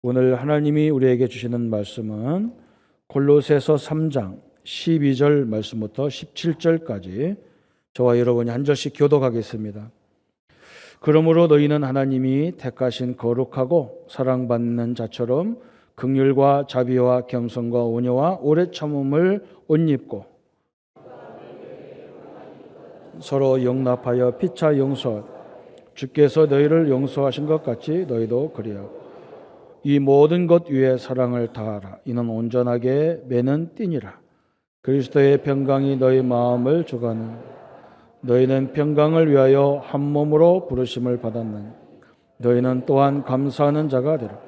오늘 하나님이 우리에게 주시는 말씀은 골로새서 3장 12절 말씀부터 17절까지 저와 여러분이 한 절씩 교독하겠습니다. 그러므로 너희는 하나님이 택하신 거룩하고 사랑받는 자처럼 긍휼과 자비와 겸손과 온유와 오래 참음을 옷 입고 서로 용납하여 피차 용서하라. 주께서 너희를 용서하신 것 같이 너희도 그리하고 이 모든 것 위에 사랑을 다하라. 이는 온전하게 매는 띠니라. 그리스도의 평강이 너희 마음을 주관하는 너희는 평강을 위하여 한 몸으로 부르심을 받았느니 너희는 또한 감사하는 자가 되라.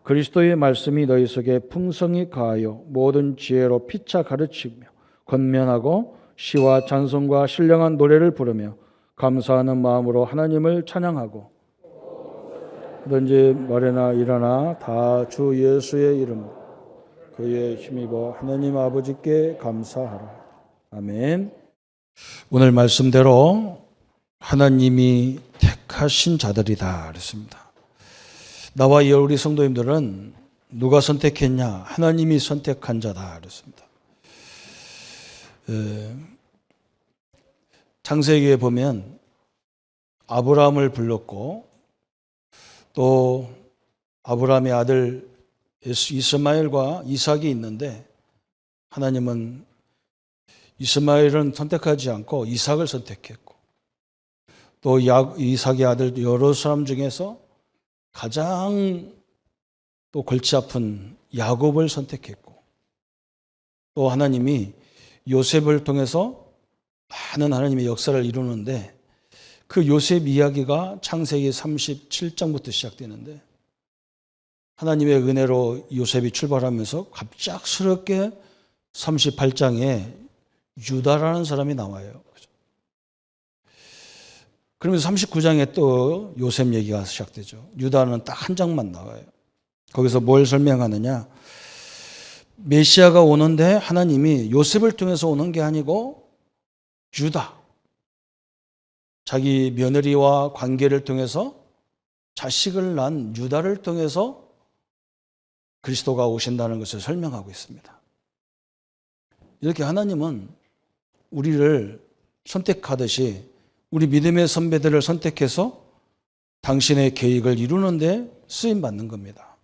그리스도의 말씀이 너희 속에 풍성히 가하여 모든 지혜로 피차 가르치며 권면하고 시와 찬송과 신령한 노래를 부르며 감사하는 마음으로 하나님을 찬양하고 뭐든지 말이나 일어나 다 주 예수의 이름으로 그의 힘입어 하나님 아버지께 감사하라. 아멘. 오늘 말씀대로 하나님이 택하신 자들이다 그랬습니다. 나와 우리 성도님들은 누가 선택했냐? 하나님이 선택한 자다 그랬습니다. 창세기에 보면 아브라함을 불렀고 또 아브라함의 아들 이스마엘과 이삭이 있는데 하나님은 이스마엘은 선택하지 않고 이삭을 선택했고 또 이삭의 아들 여러 사람 중에서 가장 또 골치 아픈 야곱을 선택했고 또 하나님이 요셉을 통해서 많은 하나님의 역사를 이루는데 그 요셉 이야기가 창세기 37장부터 시작되는데 하나님의 은혜로 요셉이 출발하면서 갑작스럽게 38장에 유다라는 사람이 나와요. 그러면서 39장에 또 요셉 얘기가 시작되죠. 유다는 딱 한 장만 나와요. 거기서 뭘 설명하느냐? 메시아가 오는데 하나님이 요셉을 통해서 오는 게 아니고 유다, 자기 며느리와 관계를 통해서 자식을 낳은 유다를 통해서 그리스도가 오신다는 것을 설명하고 있습니다. 이렇게 하나님은 우리를 선택하듯이 우리 믿음의 선배들을 선택해서 당신의 계획을 이루는데 쓰임받는 겁니다.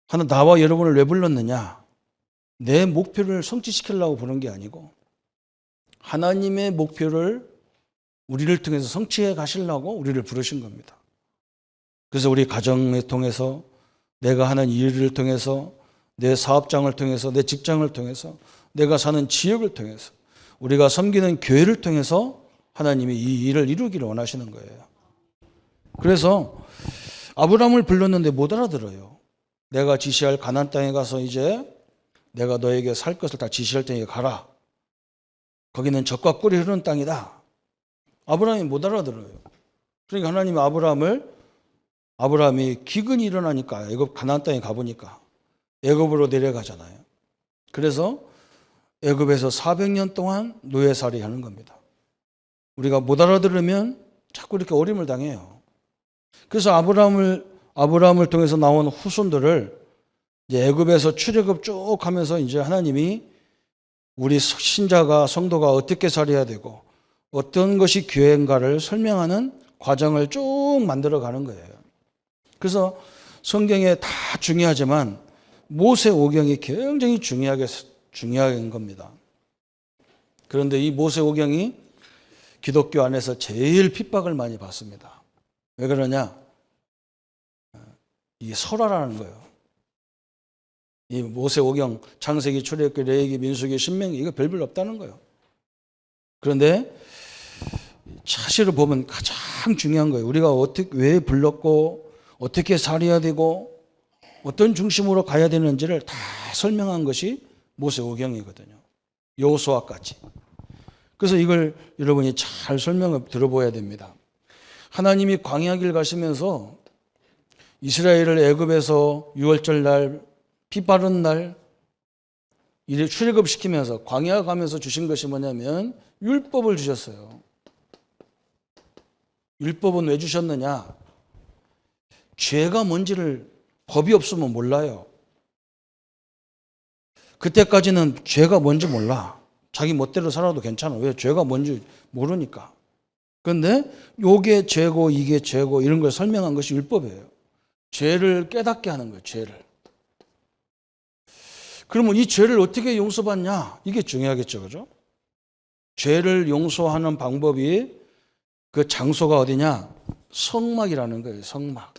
하나님 나와 여러분을 왜 불렀느냐? 내 목표를 성취시키려고 부른 게 아니고 하나님의 목표를 우리를 통해서 성취해 가시려고 우리를 부르신 겁니다. 그래서 우리 가정을 통해서 내가 하는 일을 통해서 내 사업장을 통해서 내 직장을 통해서 내가 사는 지역을 통해서 우리가 섬기는 교회를 통해서 하나님이 이 일을 이루기를 원하시는 거예요. 그래서 아브라함을 불렀는데 못 알아들어요. 내가 지시할 가나안 땅에 가서 이제 내가 너에게 살 것을 다 지시할 테니까 가라. 거기는 젖과 꿀이 흐르는 땅이다. 아브라함이 못 알아들어요. 그러니까 하나님이 아브라함이 기근이 일어나니까 애굽 가나안 땅에 가보니까 애굽으로 내려가잖아요. 그래서 애굽에서 400년 동안 노예살이 하는 겁니다. 우리가 못 알아들으면 자꾸 이렇게 어림을 당해요. 그래서 아브라함을 통해서 나온 후손들을 이제 애굽에서 출애굽 쭉 하면서 이제 하나님이 우리 신자가 성도가 어떻게 살아야 되고 어떤 것이 교회인가를 설명하는 과정을 쭉 만들어 가는 거예요. 그래서 성경에 다 중요하지만 모세오경이 굉장히 중요한 겁니다. 그런데 이 모세오경이 기독교 안에서 제일 핍박을 많이 받습니다. 왜 그러냐? 이게 설화라는 거예요. 이 모세오경, 창세기, 출애굽기, 레위기, 민수기, 신명기 이거 별별 없다는 거예요. 그런데 사실을 보면 가장 중요한 거예요. 우리가 왜 불렀고 어떻게 살아야 되고 어떤 중심으로 가야 되는지를 다 설명한 것이 모세오경이거든요. 여호수아까지. 그래서 이걸 여러분이 잘 설명을 들어보아야 됩니다. 하나님이 광야길 가시면서 이스라엘을 애굽에서 유월절 날, 피 바른 날 이를 출애굽시키면서 광야 가면서 주신 것이 뭐냐면 율법을 주셨어요. 율법은 왜 주셨느냐? 죄가 뭔지를 법이 없으면 몰라요. 그때까지는 죄가 뭔지 몰라. 자기 멋대로 살아도 괜찮아. 왜? 죄가 뭔지 모르니까. 그런데 요게 죄고 이게 죄고 이런 걸 설명한 것이 율법이에요. 죄를 깨닫게 하는 거예요. 죄를. 그러면 이 죄를 어떻게 용서받냐? 이게 중요하겠죠. 그죠? 죄를 용서하는 방법이 그 장소가 어디냐? 성막이라는 거예요. 성막.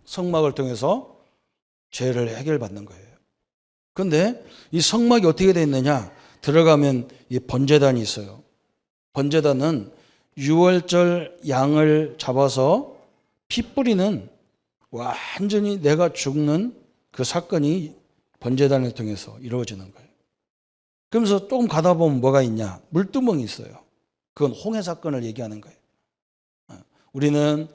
성막을 통해서 죄를 해결받는 거예요. 그런데 이 성막이 어떻게 되어 있느냐? 들어가면 이 번제단이 있어요. 번제단은 유월절 양을 잡아서 피 뿌리는 완전히 내가 죽는 그 사건이 번제단을 통해서 이루어지는 거예요. 그러면서 조금 가다 보면 뭐가 있냐? 물두멍이 있어요. 그건 홍해 사건을 얘기하는 거예요. 우리는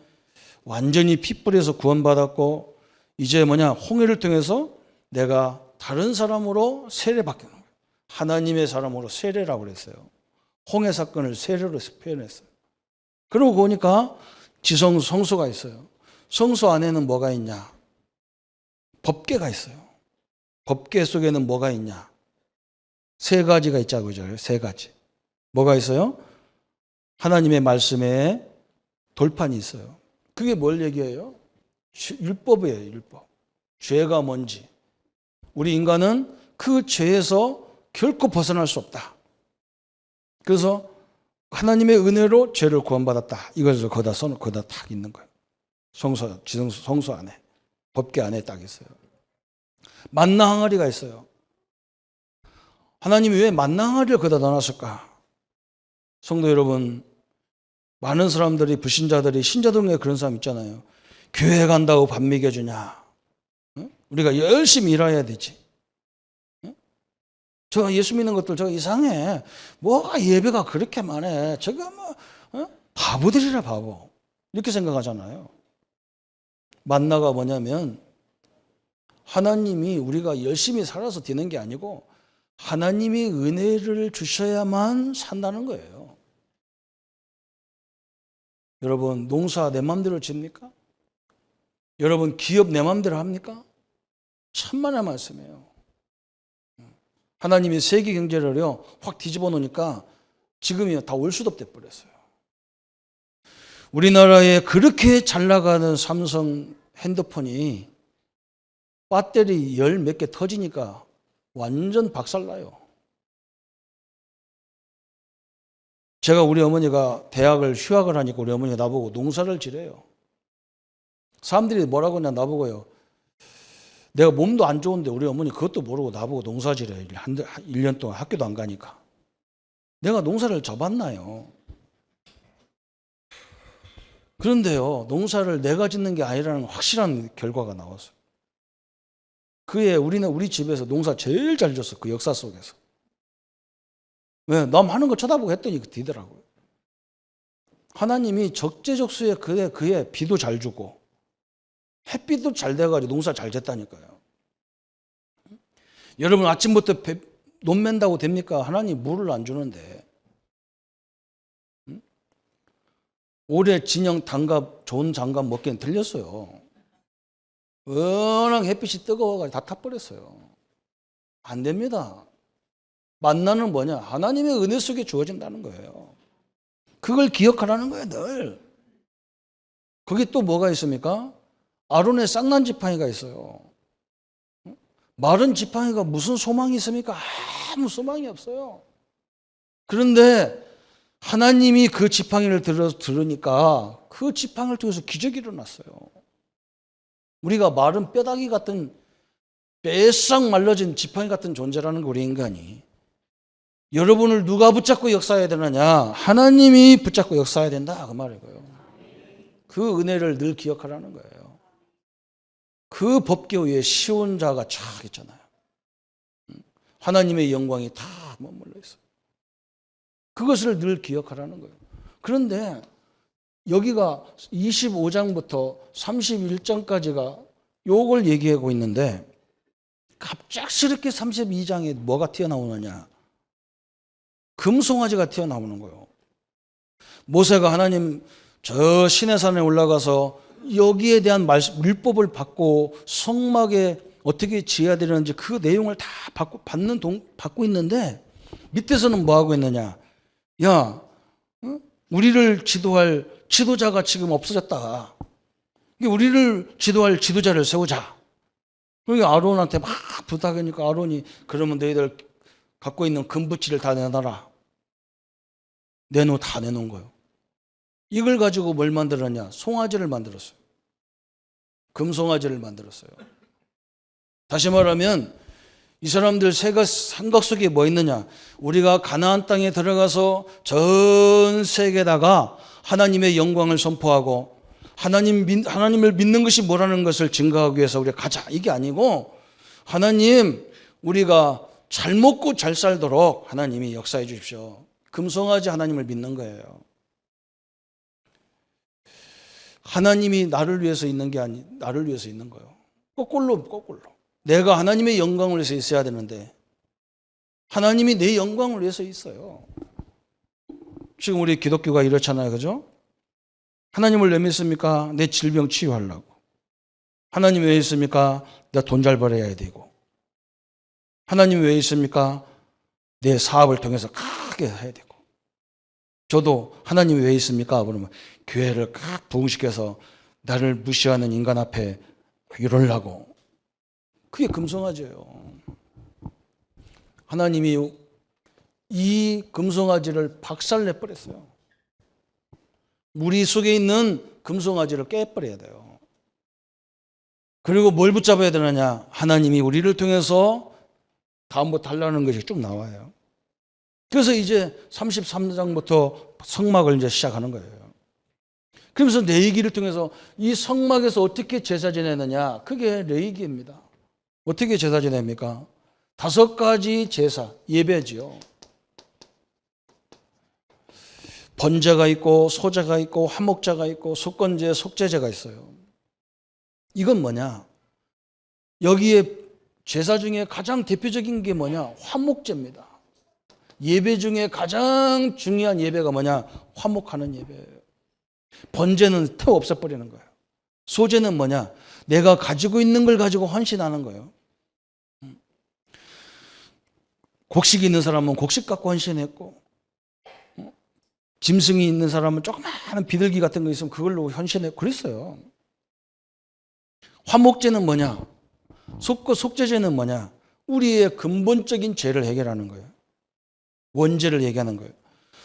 완전히 피 뿌려서 구원받았고 이제 뭐냐? 홍해를 통해서 내가 다른 사람으로 세례받는 거예요. 하나님의 사람으로 세례라고 그랬어요. 홍해 사건을 세례로 표현했어요. 그러고 보니까 지성 성소가 있어요. 성소 안에는 뭐가 있냐? 법궤가 있어요. 법궤 속에는 뭐가 있냐? 세 가지가 있자고 그죠? 세 가지. 뭐가 있어요? 하나님의 말씀에 돌판이 있어요. 그게 뭘 얘기해요? 율법이에요, 율법. 죄가 뭔지. 우리 인간은 그 죄에서 결코 벗어날 수 없다. 그래서 하나님의 은혜로 죄를 구원받았다. 이것을 거기다 딱 있는 거예요. 성소 안에. 법궤 안에 딱 있어요. 만나 항아리가 있어요. 하나님이 왜 만나 항아리를 거기다 넣어놨을까? 성도 여러분, 많은 사람들이, 불신자들이, 신자들 중에 그런 사람 있잖아요. 교회 간다고 밥 먹여주냐? 우리가 열심히 일해야 되지. 저 예수 믿는 것들 저거 이상해. 뭐가 예배가 그렇게 많아. 저거 뭐 바보들이라 바보. 이렇게 생각하잖아요. 만나가 뭐냐면 하나님이 우리가 열심히 살아서 되는 게 아니고 하나님이 은혜를 주셔야만 산다는 거예요. 여러분, 농사 내 맘대로 짓니까? 여러분, 기업 내 맘대로 합니까? 천만의 말씀이에요. 하나님이 세계 경제를요 확 뒤집어 놓으니까 지금이 다 올수도 돼 버렸어요. 우리나라에 그렇게 잘 나가는 삼성 핸드폰이 배터리 열 몇 개 터지니까 완전 박살나요. 제가 우리 어머니가 대학을 휴학을 하니까 우리 어머니가 나보고 농사를 지래요. 사람들이 뭐라고 하냐 나보고요. 내가 몸도 안 좋은데 우리 어머니 그것도 모르고 나보고 농사 지래. 1년 동안 학교도 안 가니까. 내가 농사를 져봤나요? 그런데요, 농사를 내가 짓는 게 아니라는 확실한 결과가 나왔어요. 우리 집에서 농사 제일 잘 졌어. 그 역사 속에서. 왜? 남 하는 거 쳐다보고 했더니 되더라고요. 하나님이 적재적소에 그의 비도 잘 주고 햇빛도 잘 돼가지고 농사 잘 짓다니까요. 여러분 아침부터 논 맨다고 됩니까? 하나님 물을 안 주는데. 올해 진영 장갑 좋은 장갑 먹기엔 틀렸어요. 워낙 햇빛이 뜨거워가지고 다 타버렸어요. 안 됩니다. 만나는 뭐냐? 하나님의 은혜 속에 주어진다는 거예요. 그걸 기억하라는 거예요, 늘. 거기 또 뭐가 있습니까? 아론의 쌍난 지팡이가 있어요. 마른 지팡이가 무슨 소망이 있습니까? 아무 소망이 없어요. 그런데 하나님이 그 지팡이를 들으니까 그 지팡이를 통해서 기적이 일어났어요. 우리가 마른 뼈다귀 같은 빼싹 말라진 지팡이 같은 존재라는 거 우리 인간이. 여러분을 누가 붙잡고 역사해야 되느냐? 하나님이 붙잡고 역사해야 된다 그 말이고요. 그 은혜를 늘 기억하라는 거예요. 그 법궤 위에 시온 자가 착 있잖아요. 하나님의 영광이 다 머물러 있어요. 그것을 늘 기억하라는 거예요. 그런데 여기가 25장부터 31장까지가 요걸 얘기하고 있는데 갑작스럽게 32장에 뭐가 튀어나오느냐? 금송아지가 튀어나오는 거예요. 모세가 하나님 저 시내산에 올라가서 여기에 대한 율법을 받고 성막에 어떻게 지어야 되는지 그 내용을 다 받고 있는데 밑에서는 뭐 하고 있느냐? 야, 우리를 지도할 지도자가 지금 없어졌다. 우리를 지도할 지도자를 세우자. 그러니까 아론한테 막 부탁하니까 아론이 그러면 너희들 갖고 있는 금붙이를 다 내놔라. 다 내놓은 거예요. 이걸 가지고 뭘 만들었냐? 송아지를 만들었어요. 금송아지를 만들었어요. 다시 말하면 이 사람들 생각 속에 뭐 있느냐? 우리가 가나안 땅에 들어가서 전 세계에다가 하나님의 영광을 선포하고 하나님을 믿는 것이 뭐라는 것을 증거하기 위해서 우리가 가자. 이게 아니고 하나님 우리가 잘 먹고 잘 살도록 하나님이 역사해 주십시오. 금송아지 하나님을 믿는 거예요. 하나님이 나를 위해서 있는 게 아니 나를 위해서 있는 거예요. 거꾸로. 내가 하나님의 영광을 위해서 있어야 되는데 하나님이 내 영광을 위해서 있어요. 지금 우리 기독교가 이렇잖아요. 그죠? 하나님을 왜 믿습니까? 내 질병 치유하려고. 하나님 왜 있습니까? 내가 돈 잘 벌어야 되고. 하나님 왜 있습니까? 내 사업을 통해서 크게 해야 되고. 저도 하나님이 왜 있습니까? 그러면 교회를 칵 부흥시켜서 나를 무시하는 인간 앞에 이러려고. 그게 금송아지예요. 하나님이 이 금송아지를 박살내버렸어요. 우리 속에 있는 금송아지를 깨버려야 돼요. 그리고 뭘 붙잡아야 되느냐? 하나님이 우리를 통해서 다음부터 하려는 것이 쭉 나와요. 그래서 이제 33장부터 성막을 이제 시작하는 거예요. 그러면서 레위기를 통해서 이 성막에서 어떻게 제사 지내느냐? 그게 레위기입니다. 어떻게 제사 지냅니까? 5가지 제사, 예배지요. 번제가 있고 소제가 있고 화목제가 있고 속건제, 속죄제가 있어요. 이건 뭐냐? 여기에 제사 중에 가장 대표적인 게 뭐냐? 화목제입니다. 예배 중에 가장 중요한 예배가 뭐냐? 화목하는 예배예요. 번제는 턱 없애버리는 거예요. 소제는 뭐냐? 내가 가지고 있는 걸 가지고 헌신하는 거예요. 곡식이 있는 사람은 곡식 갖고 헌신했고, 짐승이 있는 사람은 조그마한 비둘기 같은 거 있으면 그걸로 헌신했고 그랬어요. 화목제는 뭐냐? 속죄제는 뭐냐? 우리의 근본적인 죄를 해결하는 거예요. 원죄를 얘기하는 거예요.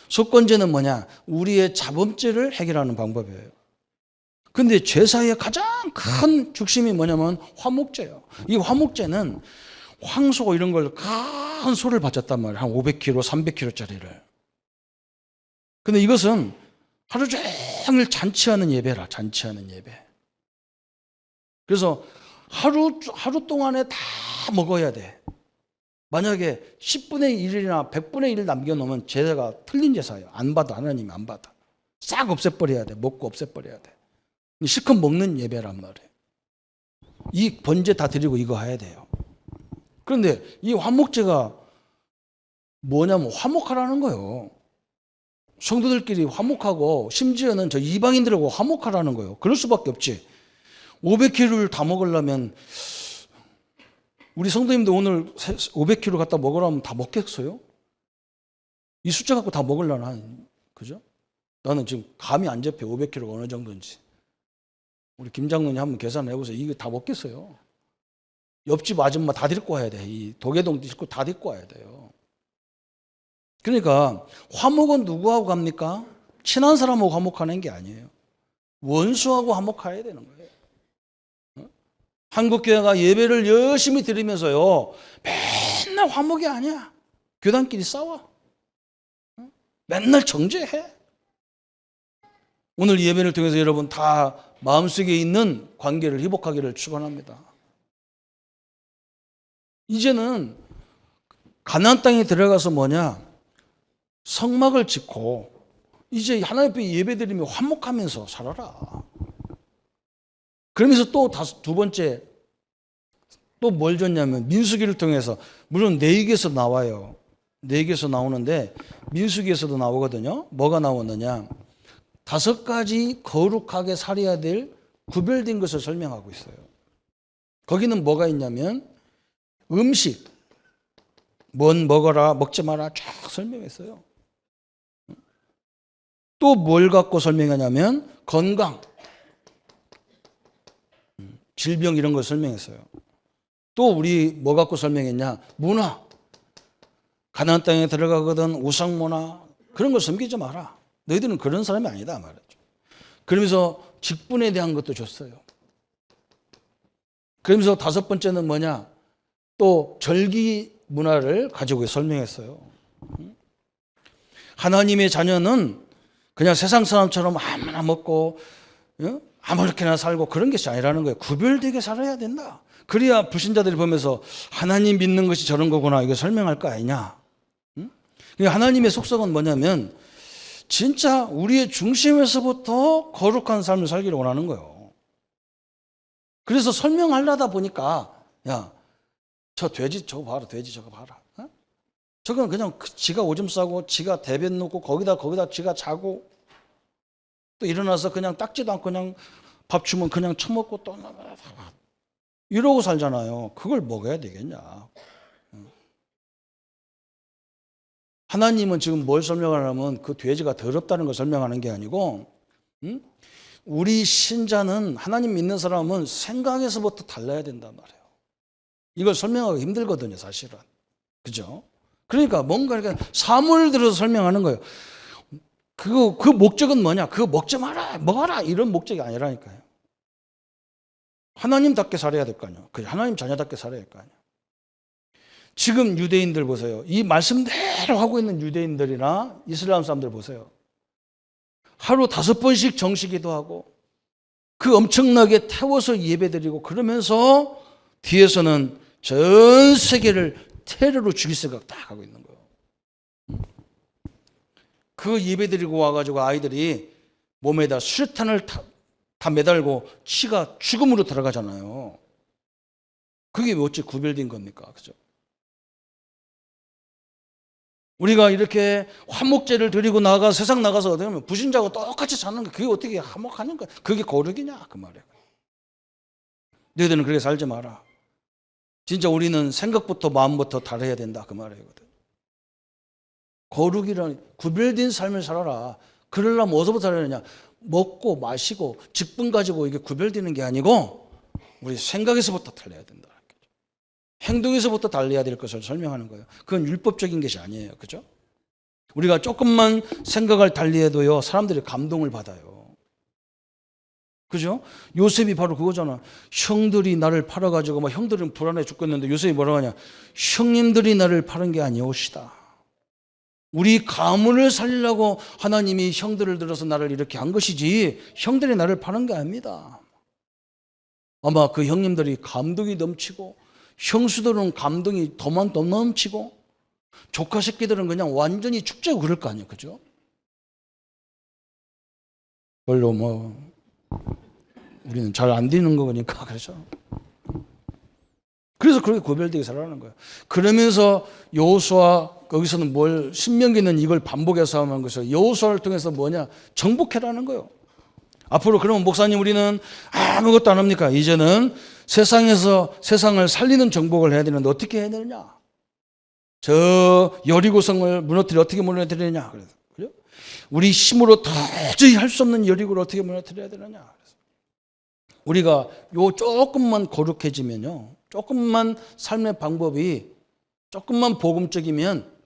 속건제는 뭐냐? 우리의 자범죄를 해결하는 방법이에요. 근데 제사의 가장 큰 중심이 뭐냐면 화목제예요. 이 화목제는 황소 이런 걸 큰 소를 바쳤단 말이에요. 한 500kg, 300kg짜리를. 근데 이것은 하루 종일 잔치하는 예배라, 잔치하는 예배. 그래서 하루 동안에 다 먹어야 돼. 만약에 10분의 1이나 100분의 1 남겨놓으면 제사가 틀린 제사예요. 안 받아, 하나님이 안 받아. 싹 없애버려야 돼. 먹고 없애버려야 돼. 실컷 먹는 예배란 말이에요. 이 번제 다 드리고 이거 해야 돼요. 그런데 이 화목제가 뭐냐면 화목하라는 거예요. 성도들끼리 화목하고 심지어는 저 이방인들하고 화목하라는 거예요. 그럴 수밖에 없지. 500kg를 다 먹으려면 우리 성도님도 오늘 500kg 갖다 먹으라면 다 먹겠어요? 이 숫자 갖고 다 먹으려나? 그죠? 나는 지금 감이 안 잡혀. 500kg가 어느 정도인지. 우리 김 장로님 한번 계산해 보세요. 이거 다 먹겠어요? 옆집 아줌마 다 데리고 와야 돼. 이 도계동 식구 다 데리고 와야 돼요. 그러니까 화목은 누구하고 갑니까? 친한 사람하고 화목하는 게 아니에요. 원수하고 화목해야 되는 거예요. 한국교회가 예배를 열심히 드리면서요, 맨날 화목이 아니야. 교단끼리 싸워. 맨날 정죄해. 오늘 예배를 통해서 여러분 다 마음속에 있는 관계를 회복하기를 축원합니다. 이제는 가나안 땅에 들어가서 뭐냐? 성막을 짓고 이제 하나님 앞에 예배드리며 화목하면서 살아라. 그러면서 또 두 번째 또 뭘 줬냐면 민수기를 통해서, 물론 레위기에서 나와요. 레위기에서 나오는데 민수기에서도 나오거든요. 뭐가 나오느냐? 5가지 거룩하게 살아야 될 구별된 것을 설명하고 있어요. 거기는 뭐가 있냐면 음식, 뭔 먹어라, 먹지 마라 쫙 설명했어요. 또 뭘 갖고 설명하냐면 건강, 질병 이런 걸 설명했어요. 또 우리 뭐 갖고 설명했냐? 문화. 가나안 땅에 들어가거든 우상 문화 그런 걸 섬기지 마라. 너희들은 그런 사람이 아니다 말이죠. 그러면서 직분에 대한 것도 줬어요. 그러면서 다섯 번째는 뭐냐? 또 절기 문화를 가지고 설명했어요. 하나님의 자녀는 그냥 세상 사람처럼 아무나 먹고 아무렇게나 살고 그런 것이 아니라는 거예요. 구별되게 살아야 된다. 그래야 불신자들이 보면서 하나님 믿는 것이 저런 거구나 이거 설명할 거 아니냐. 하나님의 속성은 뭐냐면 진짜 우리의 중심에서부터 거룩한 삶을 살기를 원하는 거예요. 그래서 설명하려다 보니까 야, 저 돼지 저거 봐라, 돼지 저거 봐라. 저건 그냥 지가 오줌 싸고 지가 대변 놓고 거기다 지가 자고 또 일어나서 그냥 닦지도 않고 그냥 밥 주면 그냥 처먹고 또 이러고 살잖아요. 그걸 먹어야 되겠냐. 하나님은 지금 뭘 설명하냐면 그 돼지가 더럽다는 걸 설명하는 게 아니고 우리 신자는 하나님 믿는 사람은 생각에서부터 달라야 된단 말이에요. 이걸 설명하기 힘들거든요, 사실은. 그죠? 그러니까 뭔가 이렇게 사물을 들어서 설명하는 거예요. 그 목적은 뭐냐? 그거 먹지 마라, 먹어라 이런 목적이 아니라니까요. 하나님답게 살아야 될 거 아니에요. 하나님 자녀답게 살아야 될 거 아니에요. 지금 유대인들 보세요. 이 말씀대로 하고 있는 유대인들이나 이슬람 사람들 보세요. 하루 5번씩 정시기도 하고 그 엄청나게 태워서 예배드리고 그러면서 뒤에서는 전 세계를 테러로 죽일 생각 딱 하고 있는 거예요. 그 예배드리고 와가지고 아이들이 몸에다 수류탄을 다 매달고 치가 죽음으로 들어가잖아요. 그게 어찌 구별된 겁니까? 그죠? 우리가 이렇게 화목제를 드리고 나가 세상 나가서 어떻게 하면 불신자하고 똑같이 사는 게 그게 어떻게 화목하는 거야? 그게 거룩이냐? 그 말이에요. 너희들은 그렇게 살지 마라. 진짜 우리는 생각부터 마음부터 다뤄야 된다. 그 말이에요. 거룩이란 구별된 삶을 살아라. 그러려면 어디서부터 살아야 되냐? 먹고 마시고 직분 가지고 이게 구별되는 게 아니고 우리 생각에서부터 달려야 된다. 행동에서부터 달려야 될 것을 설명하는 거예요. 그건 율법적인 것이 아니에요. 그죠? 우리가 조금만 생각을 달리해도요, 사람들이 감동을 받아요. 그죠? 요셉이 바로 그거잖아. 형들이 나를 팔아가지고 막 형들은 불안해 죽겠는데 요셉이 뭐라고 하냐? 형님들이 나를 팔은 게 아니오시다. 우리 가문을 살리려고 하나님이 형들을 들어서 나를 이렇게 한 것이지 형들이 나를 파는 게 아닙니다. 아마 그 형님들이 감동이 넘치고 형수들은 감동이 더 넘치고 조카 새끼들은 그냥 완전히 축제고 그럴 거 아니에요. 그죠? 별로 우리는 잘 안 되는 거 보니까 그렇죠. 그래서 그렇게 구별되게 살아가는 거예요. 그러면서 여호수아 거기서는 신명기는 이걸 반복해서 하는 것을 여호수아를 통해서 뭐냐? 정복해라는 거예요. 앞으로 그러면 목사님 우리는 아무것도 안 합니까? 이제는 세상에서 세상을 살리는 정복을 해야 되는데 어떻게 해야 되느냐? 저 여리고성을 어떻게 무너뜨리느냐? 그래서 우리 힘으로 도저히 할 수 없는 여리고를 어떻게 무너뜨려야 되느냐? 그래서 우리가 요 조금만 거룩해지면요, 조금만 삶의 방법이 조금만 복음적이면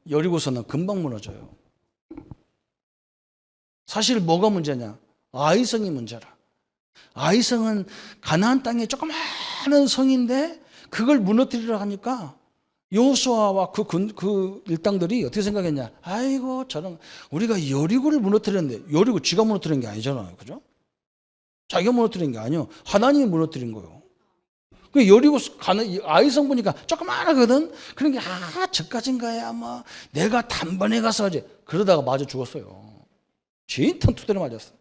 여리고성은 금방 무너져요. 사실 뭐가 문제냐? 아이성이 문제라. 아이성은 가나안 땅에 조그마한 성인데 그걸 무너뜨리려 하니까 여호수아와 그 일당들이 어떻게 생각했냐? 아이고 저런 우리가 여리고를 무너뜨렸는데 여리고 지가 무너뜨린 게 아니잖아요, 그죠? 자기가 무너뜨린 게 아니요, 하나님이 무너뜨린 거예요. 그 여리고 가는 아이성 보니까 조그마하거든. 그런 게 저까진가야 뭐 내가 단번에 가서 하지. 그러다가 맞아 죽었어요. 진탕 두드려 맞았어.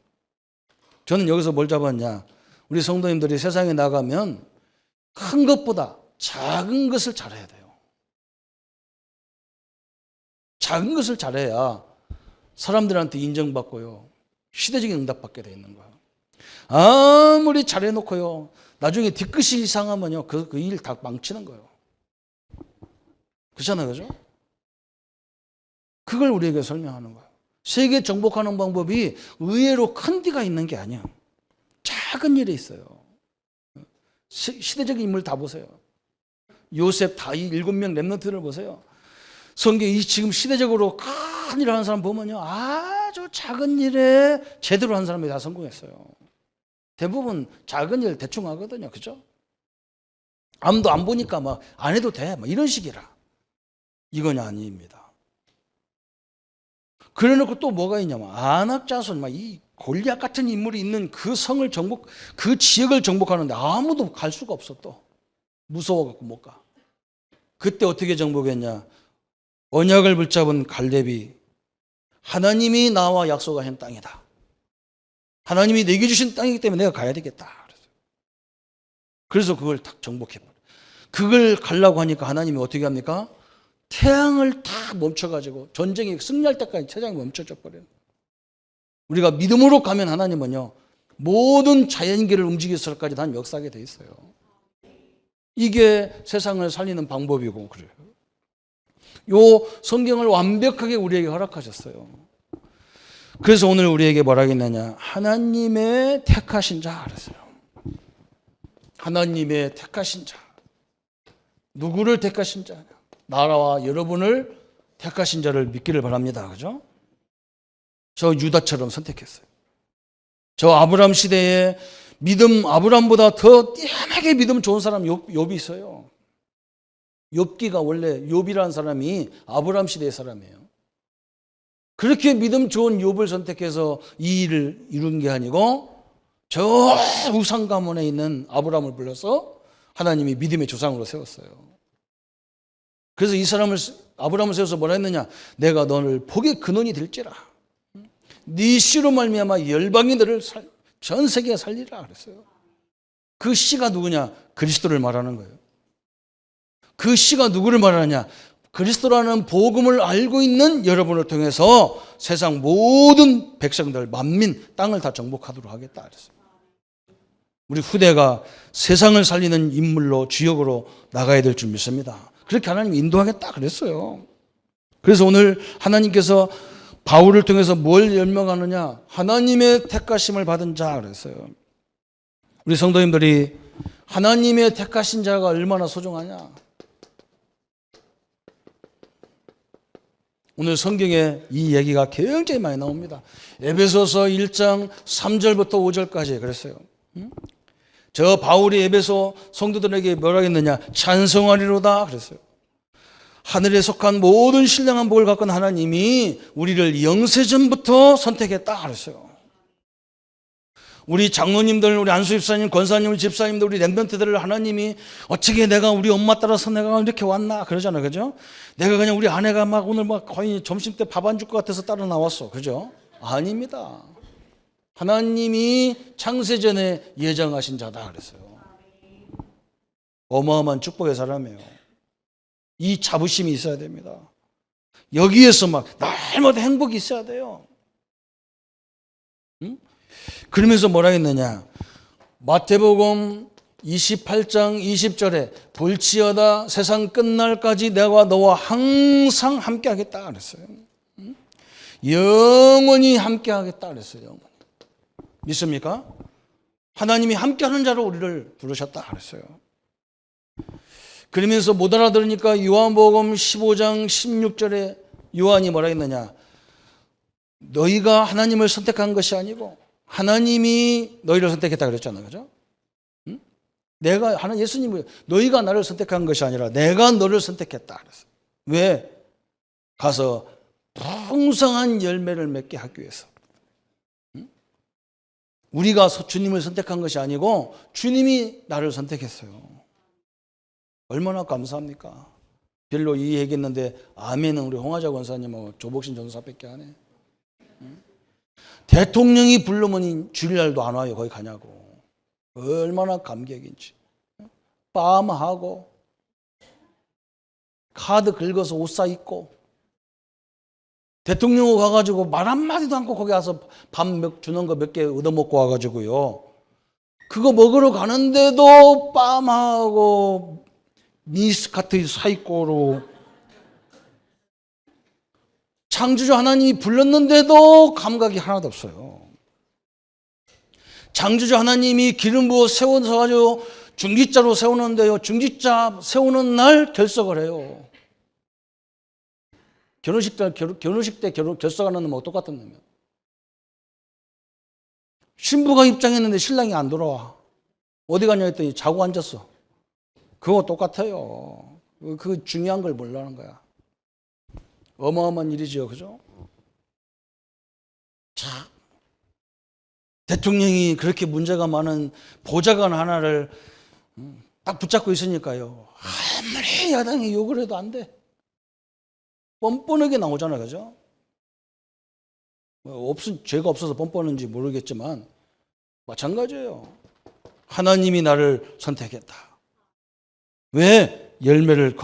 저는 여기서 뭘 잡았냐? 우리 성도님들이 세상에 나가면 큰 것보다 작은 것을 잘해야 돼요. 작은 것을 잘해야 사람들한테 인정받고요, 시대적인 응답받게 돼 있는 거예요. 아무리 잘해놓고요, 나중에 뒤끝이 이상하면요, 그 일 다 망치는 거예요. 그렇잖아요, 그죠? 그걸 우리에게 설명하는 거예요. 세계 정복하는 방법이 의외로 큰 데가 있는 게 아니야. 작은 일에 있어요. 시대적인 인물 다 보세요. 요셉, 다윗, 7명 렘넌트를 보세요. 성경이 지금 시대적으로 큰 일을 하는 사람 보면요, 아주 작은 일에 제대로 한 사람이 다 성공했어요. 대부분 작은 일 대충 하거든요. 그죠? 아무도 안 보니까 막 안 해도 돼. 막 이런 식이라. 이건 아닙니다. 그래 놓고 또 뭐가 있냐면, 안악자손, 막 이 골리앗 같은 인물이 있는 그 성을 그 지역을 정복하는데 아무도 갈 수가 없어. 또 무서워갖고 못 가. 그때 어떻게 정복했냐? 언약을 붙잡은 갈렙이, 하나님이 나와 약속하신 땅이다, 하나님이 내게 주신 땅이기 때문에 내가 가야 되겠다. 그래서 그걸 딱 정복해버려. 그걸 가려고 하니까 하나님이 어떻게 합니까? 태양을 다 멈춰가지고 전쟁이 승리할 때까지 태양이 멈춰져 버려요. 우리가 믿음으로 가면 하나님은요, 모든 자연계를 움직이서까지 다 역사하게 돼 있어요. 이게 세상을 살리는 방법이고 그래요. 요 성경을 완벽하게 우리에게 허락하셨어요. 그래서 오늘 우리에게 뭐라 하겠느냐? 하나님의 택하신 자 그랬어요. 하나님의 택하신 자. 누구를 택하신 자? 나라와 여러분을 택하신 자를 믿기를 바랍니다. 그죠? 저 유다처럼 선택했어요. 저 아브라함 시대에 믿음, 아브라함보다 더 뛰어나게 믿음 좋은 사람 욥이 있어요. 욥기가 원래 욥이라는 사람이 아브라함 시대의 사람이에요. 그렇게 믿음 좋은 욥을 선택해서 이 일을 이룬 게 아니고 저 우상 가문에 있는 아브라함을 불러서 하나님이 믿음의 조상으로 세웠어요. 그래서 이 사람을, 아브라함을 세워서 뭐라 했느냐? 내가 너를 복의 근원이 될지라, 네 씨로 말미암아 열방이 너를 전 세계에 살리라 그랬어요. 그 씨가 누구냐? 그리스도를 말하는 거예요. 그 씨가 누구를 말하느냐? 그리스도라는 복음을 알고 있는 여러분을 통해서 세상 모든 백성들, 만민, 땅을 다 정복하도록 하겠다 그랬어요. 우리 후대가 세상을 살리는 인물로, 주역으로 나가야 될 줄 믿습니다. 그렇게 하나님이 인도하겠다 그랬어요. 그래서 오늘 하나님께서 바울을 통해서 뭘 열명하느냐? 하나님의 택하심을 받은 자 그랬어요. 우리 성도님들이 하나님의 택하신 자가 얼마나 소중하냐? 오늘 성경에 이 얘기가 굉장히 많이 나옵니다. 에베소서 1장 3절부터 5절까지 그랬어요. 저 바울이 에베소 성도들에게 뭐라 했느냐? 찬송하리로다 그랬어요. 하늘에 속한 모든 신령한 복을 갖고 있는 하나님이 우리를 영세전부터 선택했다 그랬어요. 우리 장로님들, 우리 안수집사님, 권사님, 집사님들, 우리 렘넌트들을 하나님이 어떻게 내가 우리 엄마 따라서 내가 이렇게 왔나 그러잖아요. 그죠? 내가 그냥 우리 아내가 막 오늘 막 거의 점심 때 밥 안 줄 것 같아서 따라 나왔어. 그죠? 아닙니다. 하나님이 창세전에 예정하신 자다 그랬어요. 어마어마한 축복의 사람이에요. 이 자부심이 있어야 됩니다. 여기에서 막 날마다 행복이 있어야 돼요. 응? 그러면서 뭐라 했느냐? 마태복음 28장 20절에 볼지어다 세상 끝날까지 내가 너와 항상 함께 하겠다 그랬어요. 응? 영원히 함께 하겠다 그랬어요. 영원히. 믿습니까? 하나님이 함께 하는 자로 우리를 부르셨다 그랬어요. 그러면서 못 알아들으니까 요한복음 15장 16절에 요한이 뭐라 했느냐? 너희가 하나님을 선택한 것이 아니고 하나님이 너희를 선택했다 그랬잖아요. 그죠? 응? 예수님이 너희가 나를 선택한 것이 아니라 내가 너를 선택했다 그랬어요. 왜? 가서 풍성한 열매를 맺게 하기 위해서. 응? 우리가 주님을 선택한 것이 아니고 주님이 나를 선택했어요. 얼마나 감사합니까? 별로 이 얘기했는데 아멘은 우리 홍화자 권사님하고 조복신 전사밖에 안 해. 응? 대통령이 부르면 주일날도 안 와요. 거기 가냐고. 얼마나 감격인지. 빠마하고 카드 긁어서 옷 사 입고 대통령 가가지고 말 한마디도 않고 거기 와서 밥 주는 거 몇 개 얻어먹고 와가지고요. 그거 먹으러 가는데도 빰하고 미스카트 사이코로 창조주 하나님이 불렀는데도 감각이 하나도 없어요. 창조주 하나님이 기름 부어 세워서 가지고 중직자로 세우는데요. 중직자 세우는 날 결석을 해요. 결혼식 때 결석하는 놈하고 똑같은 놈이에요. 신부가 입장했는데 신랑이 안 돌아와. 어디 가냐 했더니 자고 앉았어. 그거 똑같아요. 그 중요한 걸 모르는 거야. 어마어마한 일이죠. 그죠? 자, 대통령이 그렇게 문제가 많은 보좌관 하나를 딱 붙잡고 있으니까요. 아무리 야당이 욕을 해도 안 돼. 뻔뻔하게 나오잖아요. 그죠? 죄가 없어서 뻔뻔한지 모르겠지만 마찬가지예요. 하나님이 나를 선택했다. 왜? 열매를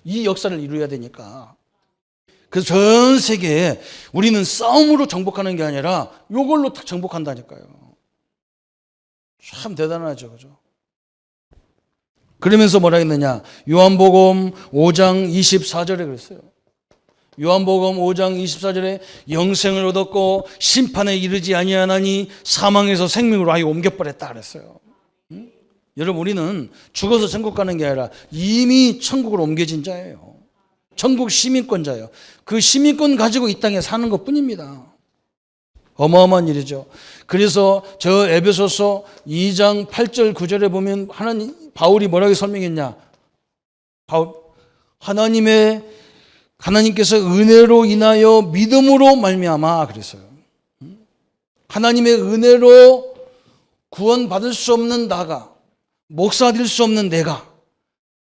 이 역사를 이루어야 되니까. 그래서 전 세계에 우리는 싸움으로 정복하는 게 아니라 이걸로 딱 정복한다니까요. 참 대단하죠. 그죠? 그러면서 뭐라 했느냐? 요한복음 5장 24절에 그랬어요. 요한복음 5장 24절에 영생을 얻었고 심판에 이르지 아니하나니 사망에서 생명으로 아예 옮겨버렸다 그랬어요. 여러분, 우리는 죽어서 천국 가는 게 아니라 이미 천국으로 옮겨진 자예요. 천국 시민권자예요. 그 시민권 가지고 이 땅에 사는 것뿐입니다. 어마어마한 일이죠. 그래서 저 에베소서 2장 8절 9절에 보면 바울이 뭐라고 설명했냐? 하나님께서 은혜로 인하여 믿음으로 말미암아 그랬어요. 하나님의 은혜로 구원받을 수 없는 나가, 목사 될 수 없는 내가,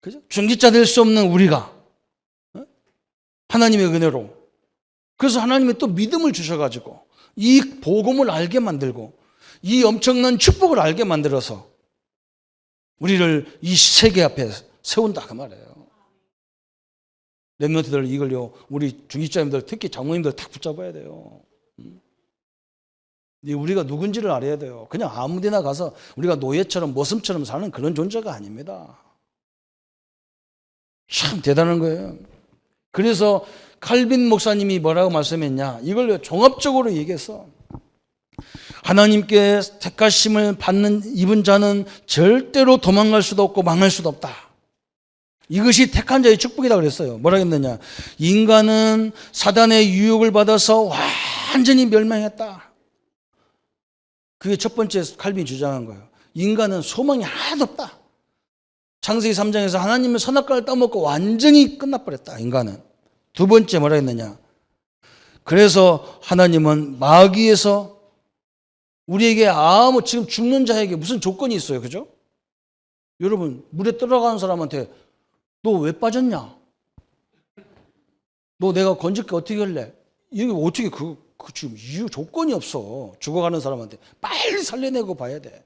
그죠? 중직자 될 수 없는 우리가 하나님의 은혜로. 그래서 하나님이 또 믿음을 주셔가지고 이 복음을 알게 만들고 이 엄청난 축복을 알게 만들어서 우리를 이 세계 앞에 세운다 그 말이에요. 렘넌트들 이걸요, 우리 중직자님들 특히 장로님들 딱 붙잡아야 돼요. 우리가 누군지를 알아야 돼요. 그냥 아무 데나 가서 우리가 노예처럼 모슴처럼 사는 그런 존재가 아닙니다. 참 대단한 거예요. 그래서 칼빈 목사님이 뭐라고 말씀했냐? 이걸 종합적으로 얘기했어. 하나님께 택하심을 입은 자는 절대로 도망갈 수도 없고 망할 수도 없다. 이것이 택한 자의 축복이다 그랬어요. 뭐라 했느냐? 인간은 사단의 유혹을 받아서 완전히 멸망했다. 그게 첫 번째 칼빈이 주장한 거예요. 인간은 소망이 하나도 없다. 창세기 3장에서 하나님의 선악과를 따먹고 완전히 끝나버렸다. 인간은. 두 번째 뭐라 했느냐? 그래서 하나님은 마귀에서 우리에게 지금 죽는 자에게 무슨 조건이 있어요. 그죠? 여러분, 물에 들어가는 사람한테 너 왜 빠졌냐? 너 내가 건질게 어떻게 할래? 이게 어떻게 지금 이유 조건이 없어. 죽어가는 사람한테 빨리 살려내고 봐야 돼.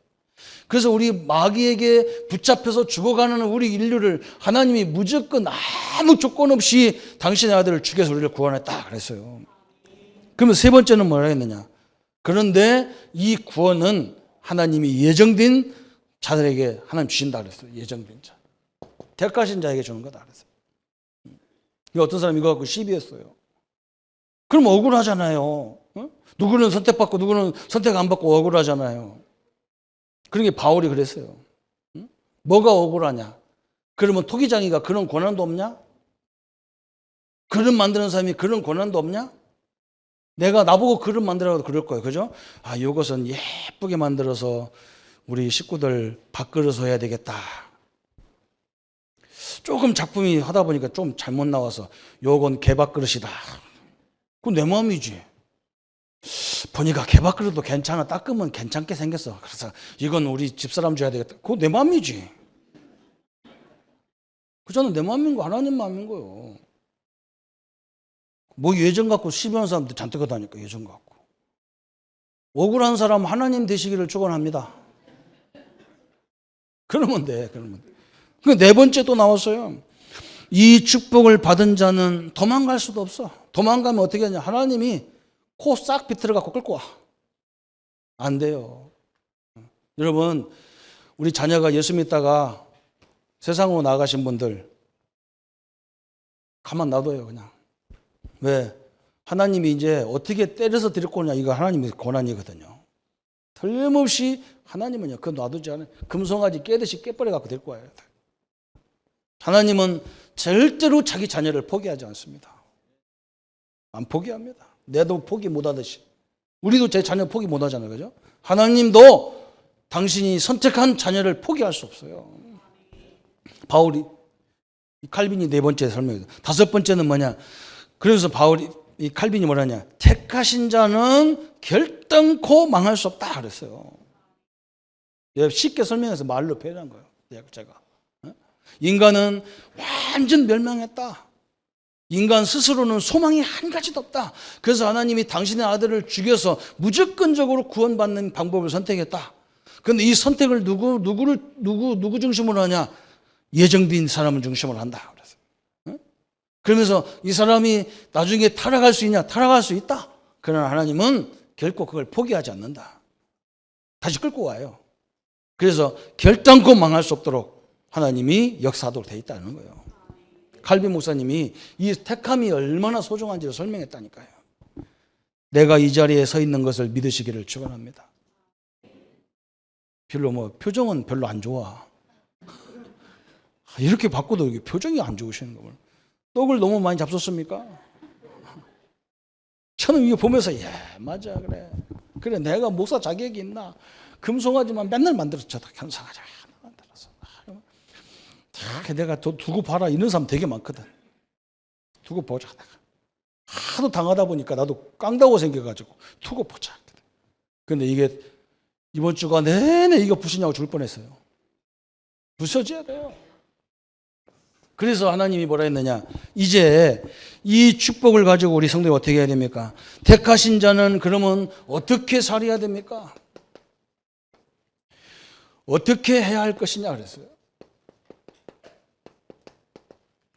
그래서 우리 마귀에게 붙잡혀서 죽어가는 우리 인류를 하나님이 무조건 아무 조건 없이 당신의 아들을 죽여서 우리를 구원했다 그랬어요. 그러면 세 번째는 뭐라 했느냐? 그런데 이 구원은 하나님이 예정된 자들에게 하나님 주신다 그랬어요. 예정된 자. 택하신 자에게 주는 거다 그랬어요. 어떤 사람이 이거 갖고 시비했어요. 그럼 억울하잖아요. 어? 누구는 선택받고 누구는 선택 안 받고 억울하잖아요. 그러게 바울이 그랬어요. 응? 뭐가 억울하냐? 그러면 토기장이가 그런 권한도 없냐? 그릇 만드는 사람이 그런 권한도 없냐? 내가 나보고 그릇 만들라고 그럴 거예요. 그죠? 아, 이것은 예쁘게 만들어서 우리 식구들 밥그릇을 해야 되겠다. 조금 작품이 하다 보니까 좀 잘못 나와서 요건 개밥그릇이다. 그건 내 마음이지. 보니까 개밥그릇도 괜찮아. 닦으면 괜찮게 생겼어. 그래서 이건 우리 집사람 줘야 되겠다. 그건 내 마음이지. 그잖아. 내 마음인 거 하나님 마음인 거요. 뭐 예정 갖고 시비하는 사람들 잔뜩 하다니까 예정 갖고. 억울한 사람 하나님 되시기를 축원합니다. 그러면 돼. 그 네 번째 또 나왔어요. 이 축복을 받은 자는 도망갈 수도 없어. 도망가면 어떻게 하냐? 하나님이 코 싹 비틀어 갖고 끌고 와. 안 돼요. 여러분, 우리 자녀가 예수 믿다가 세상으로 나가신 분들 가만 놔둬요, 그냥. 왜? 하나님이 이제 어떻게 때려서 데리고 오냐, 이거 하나님의 권한이거든요. 틀림없이 하나님은요, 그거 놔두지 않아요. 금송아지 깨듯이 깨버려 갖고 데리고 와요. 하나님은 절대로 자기 자녀를 포기하지 않습니다. 안 포기합니다. 내도 포기 못하듯이. 우리도 제 자녀 포기 못하잖아요, 그죠? 하나님도 당신이 선택한 자녀를 포기할 수 없어요. 바울이, 칼빈이 네 번째 설명이다. 다섯 번째는 뭐냐? 그래서 바울이, 이 칼빈이 뭐라냐? 택하신 자는 결단코 망할 수 없다 그랬어요. 쉽게 설명해서 말로 표현한 거예요, 제가. 인간은 완전 멸망했다. 인간 스스로는 소망이 한 가지도 없다. 그래서 하나님이 당신의 아들을 죽여서 무조건적으로 구원받는 방법을 선택했다. 그런데 이 선택을 누구 중심으로 하냐? 예정된 사람을 중심으로 한다. 그래서. 그러면서 이 사람이 나중에 타락할 수 있냐? 타락할 수 있다. 그러나 하나님은 결코 그걸 포기하지 않는다. 다시 끌고 와요. 그래서 결단코 망할 수 없도록 하나님이 역사하도록 되어 있다는 거예요. 칼빈 목사님이 이 택함이 얼마나 소중한지를 설명했다니까요. 내가 이 자리에 서 있는 것을 믿으시기를 축원합니다. 별로 표정은 별로 안 좋아. 이렇게 바꿔도 표정이 안 좋으시는 거예요. 떡을 너무 많이 잡섰습니까? 저는 이거 보면서 맞아, 그래 내가 목사 자격이 있나? 금송아지만 맨날 만들었죠. 현상아지 만들었어. 내가 두고 봐라 이런 사람 되게 많거든. 두고 보자. 하도 당하다 보니까 나도 깡다고 생겨가지고 두고 보자. 근데 이게 이번 주가 내내 이거 부시냐고 죽을 뻔했어요. 부서져야 돼요. 그래서 하나님이 뭐라 했느냐? 이제 이 축복을 가지고 우리 성도가 어떻게 해야 됩니까? 택하신 자는 그러면 어떻게 살아야 됩니까? 어떻게 해야 할 것이냐 그랬어요.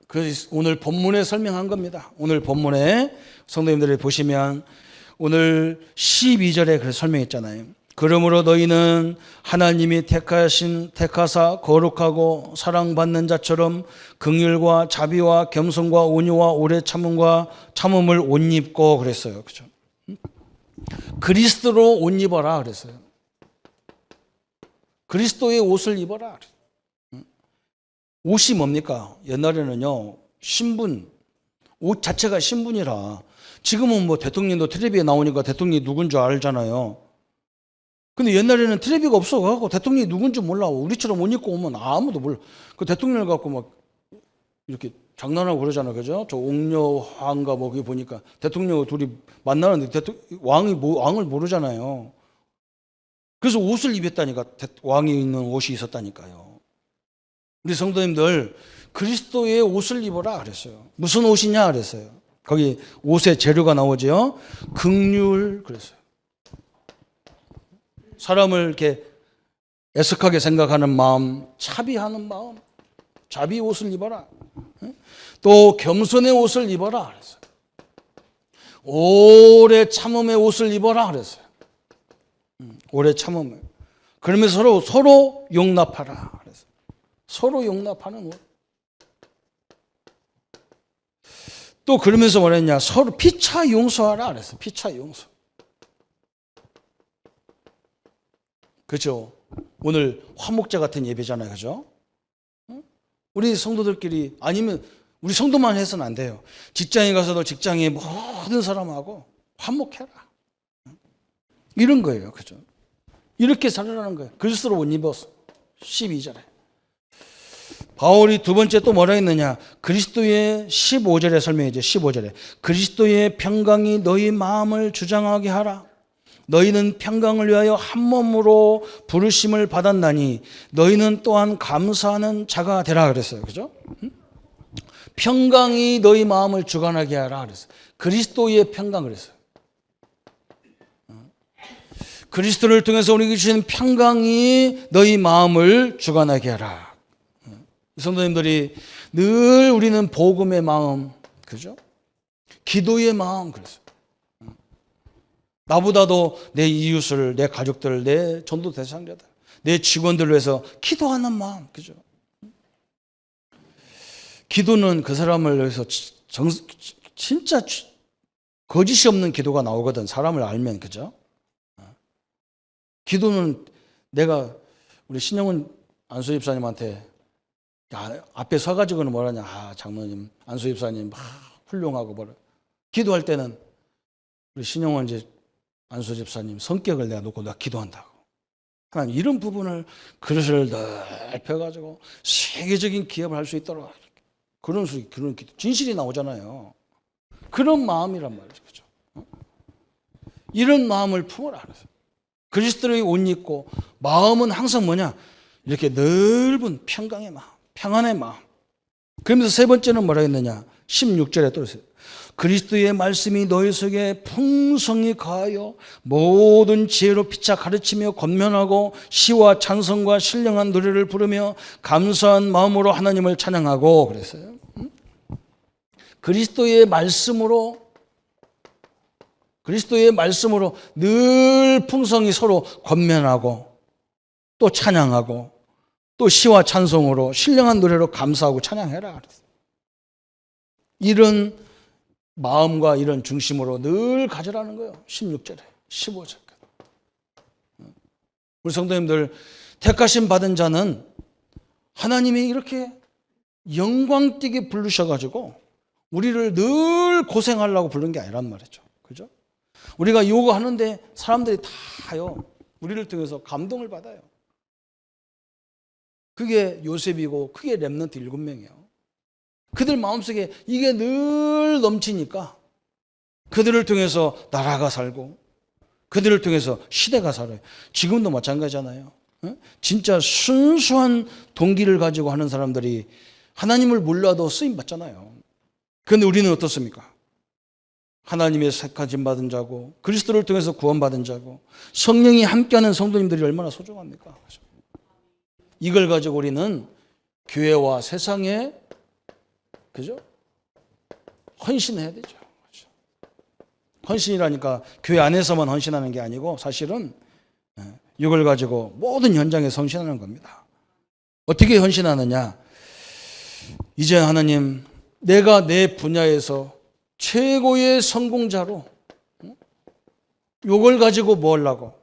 그래서 오늘 본문에 설명한 겁니다. 오늘 본문에 성도님들이 보시면 오늘 12절에 그렇게 설명했잖아요. 그러므로 너희는 하나님이 택하사 거룩하고 사랑받는 자처럼 긍휼과 자비와 겸손과 온유와 오래 참음을 옷 입고 그랬어요. 그렇죠? 그리스도로 옷 입어라 그랬어요. 그리스도의 옷을 입어라. 옷이 뭡니까? 옛날에는요, 신분, 옷 자체가 신분이라. 지금은 대통령도 텔레비에 나오니까 대통령이 누군 줄 알잖아요. 근데 옛날에는 텔레비가 없어가지고 대통령이 누군지 몰라. 우리처럼 옷 입고 오면 아무도 몰라. 그 대통령을 갖고 막 이렇게 장난하고 그러잖아요. 그죠? 저 옥녀화인가 거기 보니까 대통령과 둘이 만나는데 왕을 모르잖아요. 그래서 옷을 입었다니까. 왕이 있는 옷이 있었다니까요. 우리 성도님들 그리스도의 옷을 입어라 그랬어요. 무슨 옷이냐 그랬어요. 거기 옷의 재료가 나오죠. 긍휼 그랬어요. 사람을 이렇게 애석하게 생각하는 마음, 차비하는 마음, 자비 옷을 입어라. 또 겸손의 옷을 입어라 그랬어요. 오래 참음의 옷을 입어라 그랬어요. 오래 참음을. 그러면서 서로 용납하라 그랬어요. 서로 용납하는 옷. 또 그러면서 뭐랬냐? 서로 피차 용서하라 그랬어요. 피차 용서. 그죠? 오늘 화목제 같은 예배잖아요. 그죠? 우리 성도들끼리 아니면 우리 성도만 해서는 안 돼요. 직장에 가서도 직장의 모든 사람하고 화목해라. 이런 거예요. 그죠? 이렇게 살아라는 거예요. 그리스도로 옷 입어서 12절에. 바울이 두 번째 또 뭐라 했느냐? 그리스도의 15절에 설명이죠. 15절에. 그리스도의 평강이 너희 마음을 주장하게 하라. 너희는 평강을 위하여 한 몸으로 부르심을 받았나니 너희는 또한 감사하는 자가 되라 그랬어요. 그죠? 평강이 너희 마음을 주관하게 하라 그랬어요. 그리스도의 평강 그랬어요. 그리스도를 통해서 우리에게 주신 평강이 너희 마음을 주관하게 하라. 성도님들이 늘 우리는 복음의 마음, 그죠? 기도의 마음 그랬어요. 나보다도 내 이웃을, 내 가족들, 내 전도 대상자들, 내 직원들을 위해서 기도하는 마음, 그죠? 기도는 그 사람을 위해서 진짜 거짓이 없는 기도가 나오거든. 사람을 알면, 그죠? 기도는 내가 우리 신영훈 안수 집사님한테 앞에 서가지고는 뭐라냐, 장로님, 안수 집사님 훌륭하고 뭐라. 기도할 때는 우리 신영훈 안수 집사님 성격을 내가 놓고 내가 기도한다고. 하나님 이런 부분을 그릇을 넓혀가지고 세계적인 기업을 할 수 있도록 그런 기도, 진실이 나오잖아요. 그런 마음이란 말이죠, 그죠? 이런 마음을 품어라. 그리스도의 옷 입고 마음은 항상 뭐냐? 이렇게 넓은 평강의 마음, 평안의 마음. 그러면서 세 번째는 뭐라 했느냐? 16절에 또 있어요. 그리스도의 말씀이 너희 속에 풍성히 가하여 모든 지혜로 피차 가르치며 권면하고 시와 찬송과 신령한 노래를 부르며 감사한 마음으로 하나님을 찬양하고 그랬어요. 그리스도의 말씀으로 늘 풍성히 서로 권면하고 또 찬양하고 또 시와 찬송으로 신령한 노래로 감사하고 찬양해라. 이런 마음과 이런 중심으로 늘 가져라는 거예요. 16절에 15절. 우리 성도님들, 택하심 받은 자는 하나님이 이렇게 영광되게 부르셔가지고 우리를 늘 고생하려고 부른 게 아니란 말이죠. 그죠? 우리가 요구하는데 사람들이 다요, 우리를 통해서 감동을 받아요. 그게 요셉이고 그게 렘넌트 7명이에요. 그들 마음속에 이게 늘 넘치니까 그들을 통해서 나라가 살고 그들을 통해서 시대가 살아요. 지금도 마찬가지잖아요. 진짜 순수한 동기를 가지고 하는 사람들이 하나님을 몰라도 쓰임 받잖아요. 그런데 우리는 어떻습니까? 하나님의 택하심 받은 자고 그리스도를 통해서 구원받은 자고 성령이 함께하는 성도님들이 얼마나 소중합니까? 이걸 가지고 우리는 교회와 세상에, 그죠? 헌신해야 되죠. 헌신이라니까 교회 안에서만 헌신하는 게 아니고 사실은 이걸 가지고 모든 현장에서 헌신하는 겁니다. 어떻게 헌신하느냐? 이제 하나님, 내가 내 분야에서 최고의 성공자로 이걸 가지고 뭐 하려고?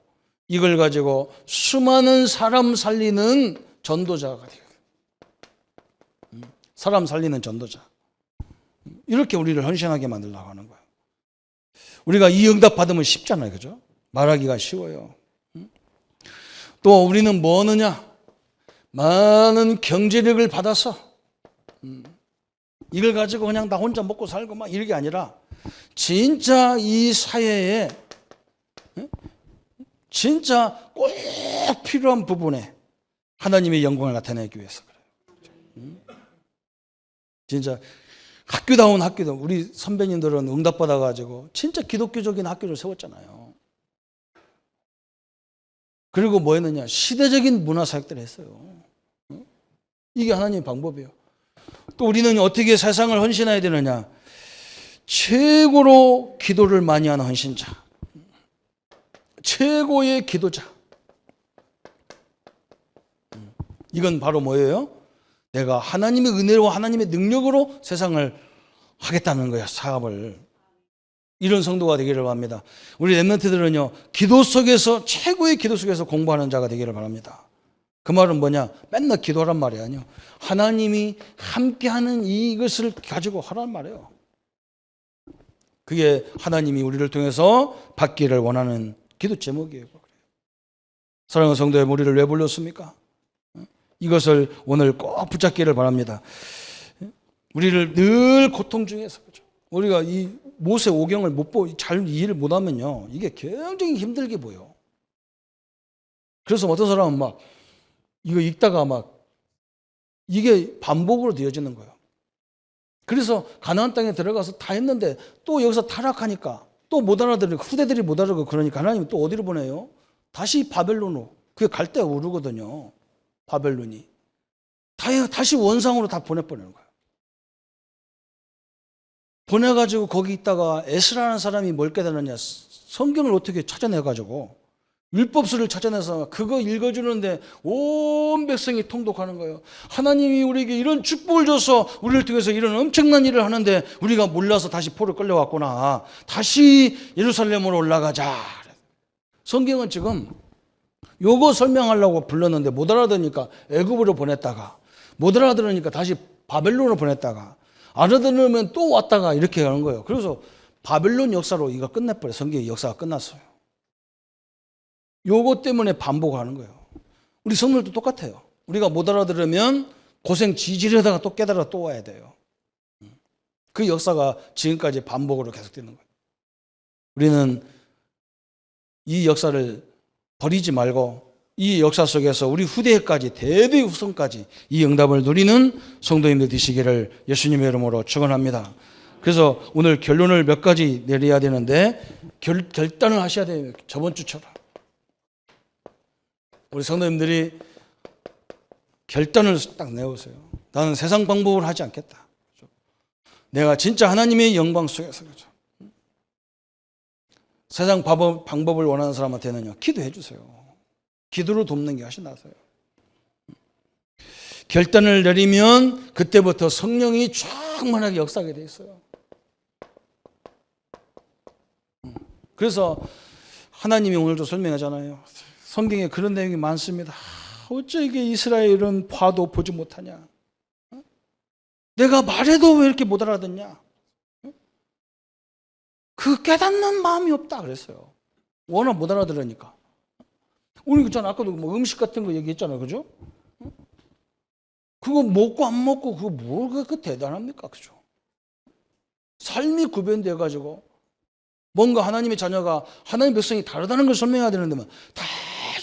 이걸 가지고 수많은 사람 살리는 전도자가 돼요. 사람 살리는 전도자. 이렇게 우리를 헌신하게 만들려고 하는 거예요. 우리가 이 응답 받으면 쉽잖아요. 그죠? 말하기가 쉬워요. 또 우리는 뭐 하느냐? 많은 경제력을 받아서 이걸 가지고 그냥 나 혼자 먹고 살고 막 이런 게 아니라 진짜 이 사회에 진짜 꼭 필요한 부분에 하나님의 영광을 나타내기 위해서 그래요. 진짜 학교다운 학교다. 우리 선배님들은 응답 받아가지고 진짜 기독교적인 학교를 세웠잖아요. 그리고 뭐 했느냐? 시대적인 문화사역들을 했어요. 이게 하나님의 방법이에요. 또 우리는 어떻게 세상을 헌신해야 되느냐? 최고로 기도를 많이 하는 헌신자, 최고의 기도자. 이건 바로 뭐예요? 내가 하나님의 은혜로 하나님의 능력으로 세상을 하겠다는 거야, 사업을. 이런 성도가 되기를 바랍니다. 우리 렘넌트들은요, 기도 속에서, 최고의 기도 속에서 공부하는 자가 되기를 바랍니다. 그 말은 뭐냐? 맨날 기도하란 말이 아니에요. 하나님이 함께하는 이것을 가지고 하란 말이에요. 그게 하나님이 우리를 통해서 받기를 원하는 기도 제목이에요. 사랑하는 성도의 우리를 왜 불렀습니까? 이것을 오늘 꼭 붙잡기를 바랍니다. 우리를 늘 고통 중에서, 그렇죠? 우리가 이 모세 오경을 잘 이해를 못하면요, 이게 굉장히 힘들게 보여. 그래서 어떤 사람은 막 이거 읽다가 막 이게 반복으로 되어지는 거예요. 그래서 가나안 땅에 들어가서 다 했는데 또 여기서 타락하니까 또 못 알아들으니까, 후대들이 못 알아듣고, 그러니까 하나님이 또 어디로 보내요? 다시 바벨론으로. 그게 갈 데가 오르거든요. 바벨론이. 다시 원상으로 다 보내버리는 거예요. 보내가지고 거기 있다가 에스라라는 사람이 뭘 깨달았냐? 성경을 어떻게 찾아내가지고 율법서를 찾아내서 그거 읽어주는데 온 백성이 통독하는 거예요. 하나님이 우리에게 이런 축복을 줘서 우리를 통해서 이런 엄청난 일을 하는데 우리가 몰라서 다시 포로 끌려왔구나. 다시 예루살렘으로 올라가자. 성경은 지금 요거 설명하려고 불렀는데 못 알아들으니까 애굽으로 보냈다가, 못 알아들으니까 다시 바벨론으로 보냈다가, 알아들으면 또 왔다가 이렇게 하는 거예요. 그래서 바벨론 역사로 이거 끝내버려요. 성경의 역사가 끝났어요. 요거 때문에 반복하는 거예요. 우리 성도들도 똑같아요. 우리가 못 알아들으면 고생 지지려다가 또 깨달아 또 와야 돼요. 그 역사가 지금까지 반복으로 계속되는 거예요. 우리는 이 역사를 버리지 말고 이 역사 속에서 우리 후대까지 대대 후손까지 이 응답을 누리는 성도님들 되시기를 예수님의 이름으로 축원합니다. 그래서 오늘 결론을 몇 가지 내려야 되는데 결단을 하셔야 돼요. 저번 주처럼 우리 성도님들이 결단을 딱 내오세요. 나는 세상 방법을 하지 않겠다. 내가 진짜 하나님의 영광 속에서, 그렇죠? 세상 방법을 원하는 사람한테는요, 기도해 주세요. 기도로 돕는 게 훨씬 낫어요. 결단을 내리면 그때부터 성령이 충만하게 역사하게 돼 있어요. 그래서 하나님이 오늘도 설명하잖아요. 성경에 그런 내용이 많습니다. 어째 이게 이스라엘은 봐도 보지 못하냐? 내가 말해도 왜 이렇게 못 알아듣냐? 그 깨닫는 마음이 없다 그랬어요. 워낙 못 알아들으니까. 오늘 그잖아. 아까도 뭐 음식 같은 거 얘기했잖아요. 그죠? 그거 먹고 안 먹고 그거 뭐가 그 대단합니까? 그죠? 삶이 구별돼 가지고 뭔가 하나님의 자녀가 하나님의 백성이 다르다는 걸 설명해야 되는데 다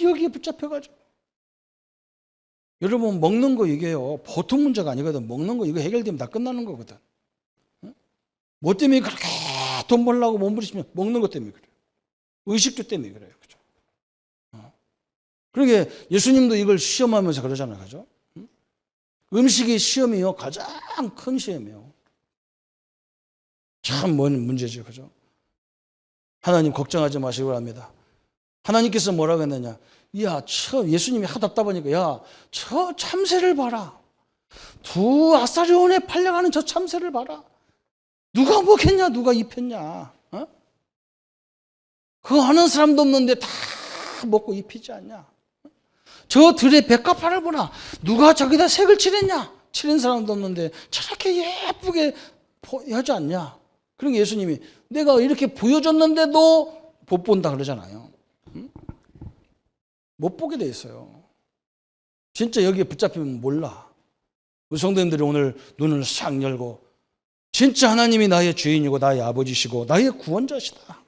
여기에 붙잡혀 가지고. 여러분 먹는 거 이게요. 보통 문제가 아니거든. 먹는 거 이거 해결되면 다 끝나는 거거든. 뭐 때문에 그렇게 돈 벌려고 몸부리시면 먹는 것 때문에 그래요. 의식주 때문에 그래요. 그죠? 그러게 예수님도 이걸 시험하면서 그러잖아요. 그죠? 음식이 시험이요. 가장 큰 시험이에요. 참 뭔 문제죠. 그죠? 하나님 걱정하지 마시고 합니다. 하나님께서 뭐라고 했느냐? 야, 예수님이 하도 답답하니까, 야, 저 참새를 봐라. 두 아사리온에 팔려가는 저 참새를 봐라. 누가 먹겠냐? 누가 입혔냐? 어? 그거 하는 사람도 없는데 다 먹고 입히지 않냐? 저 들의 백합화를 보나? 누가 저기다 색을 칠했냐? 칠한 사람도 없는데 저렇게 예쁘게 하지 않냐? 그러니까 예수님이 내가 이렇게 보여줬는데도 못 본다 그러잖아요. 못 보게 돼 있어요. 진짜 여기에 붙잡히면 몰라. 우리 성도님들이 오늘 눈을 싹 열고 진짜 하나님이 나의 주인이고 나의 아버지시고 나의 구원자시다.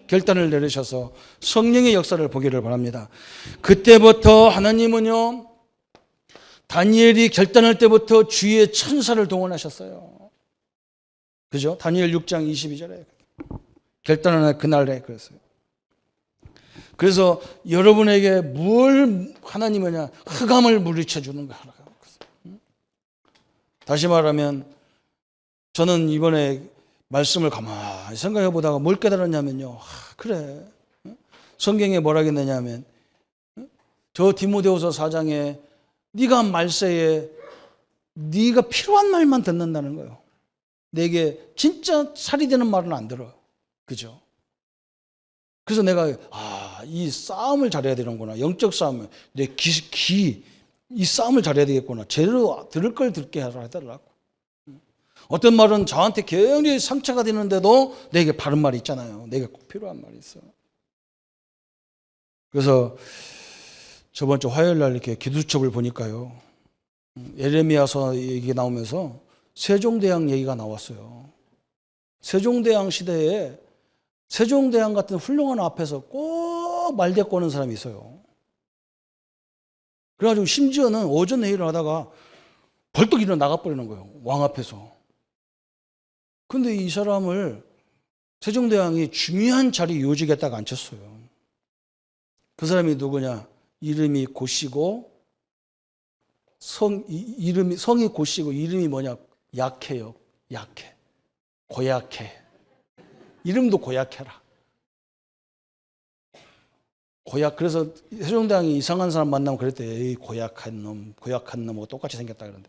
결단을 내리셔서 성령의 역사를 보기를 바랍니다. 그때부터 하나님은요, 다니엘이 결단할 때부터 주의 천사를 동원하셨어요. 그죠? 다니엘 6장 22절에 결단하는 그날에 그랬어요. 그래서 여러분에게 뭘 하나님이냐? 흑암을 물리쳐 주는 거 하나. 다시 말하면 저는 이번에 말씀을 가만히 생각해 보다가 뭘 깨달았냐면요. 그래. 성경에 뭐라 했느냐면 저 디모데후서 4장에 네가 말세에 네가 필요한 말만 듣는다는 거예요. 내게 진짜 살이 되는 말은 안 들어. 그죠? 그래서 내가 이 싸움을 잘해야 되는구나. 영적 싸움을 내 이 싸움을 잘해야 되겠구나. 제대로 들을 걸 듣게 하더라고. 어떤 말은 저한테 굉장히 상처가 되는데도 내게 바른 말이 있잖아요. 내게 꼭 필요한 말이 있어. 그래서 저번 주 화요일 날 이렇게 기도첩을 보니까요. 예레미야서 얘기 나오면서 세종대왕 얘기가 나왔어요. 세종대왕 시대에 세종대왕 같은 훌륭한 앞에서 꼭 말대 꼬는 사람이 있어요. 그래가지고 심지어는 오전 회의를 하다가 벌떡 일어나 나가버리는 거예요. 왕 앞에서. 근데 이 사람을 세종대왕이 중요한 자리 요직에 딱 앉혔어요. 그 사람이 누구냐? 이름이 고씨고 성이 고씨고 이름이 뭐냐? 약해요. 약해. 고약해. 이름도 고약해라. 그래서 세종대왕이 이상한 사람 만나면 그랬대. 에이, 고약한 놈하고 똑같이 생겼다 그러는데.